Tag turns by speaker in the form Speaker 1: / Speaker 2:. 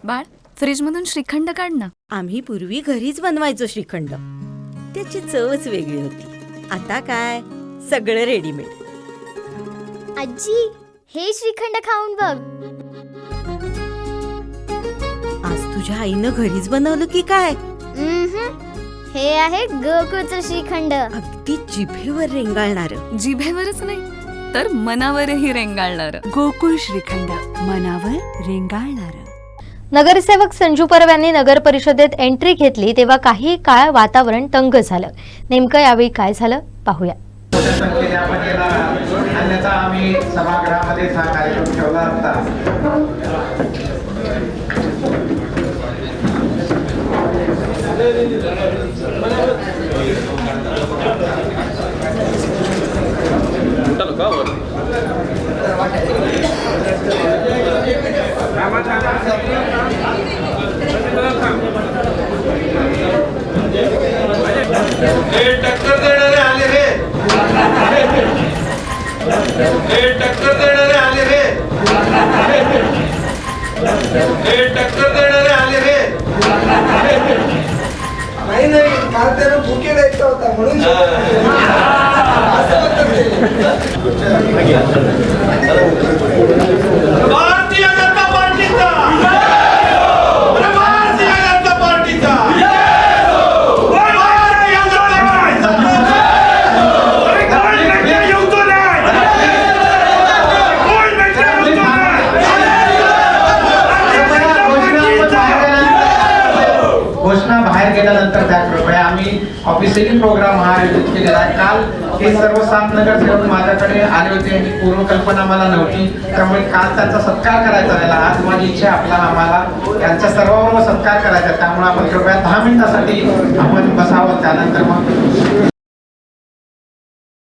Speaker 1: बाळ, फ्रीजमधून श्रीखंड काढ ना.
Speaker 2: आम्ही पूर्वी घरीच बनवायचो श्रीखंड. त्याची चवच वेगळी होती. आता काय सगळं रेडीमेड.
Speaker 3: आजी, हे श्रीखंड खाऊन बघ.
Speaker 2: आज तुझ्या आईनं घरीच बनवलं की काय?
Speaker 3: हे आहे गोकुळचं श्रीखंड.
Speaker 2: अगदी जिभेवर रेंगाळणार.
Speaker 1: जिभेवरच नाही तर मनावरही रेंगाळणार.
Speaker 4: गोकुळ श्रीखंड, मनावर रेंगाळणार.
Speaker 5: नगरसेवक संजू परब यांनी नगर परिषदेत एंट्री घेतली तेव्हा काही काळ वातावरण तंग झालं. नेमकं यावेळी काय झालं पाहूया.
Speaker 6: अन्यथा आम्ही सभागृहामध्ये हा कार्यक्रम ठेवला होता. टक्कर देणारे आले रे, टक्कर देणारे आले रे, टक्कर देणारे आले रे.
Speaker 7: नाही नाही, मला त्याला बुके द्यायचा होता म्हणून
Speaker 6: भारतीय जनता पार्टीचा, भारतीय जनता पार्टीचा, घोषणा बाहेर गेल्यानंतर त्या कृपया आम्ही ऑफिशियली प्रोग्राम हा आयोजित केलेला आहे. काल हे सर्व 7 नगरसेवक माझ्याकडे आले होते आणि पूर्वकल्पना मला नव्हती, त्यामुळे काल त्यांचा सत्कार करायचा राहिला. आज माझी इच्छा आम्हाला त्यांच्या सर्वांबरोबर सत्कार करायचा, त्यामुळे आपण कृपया 10 मिनिटासाठी आपण बसावं. त्यानंतर मग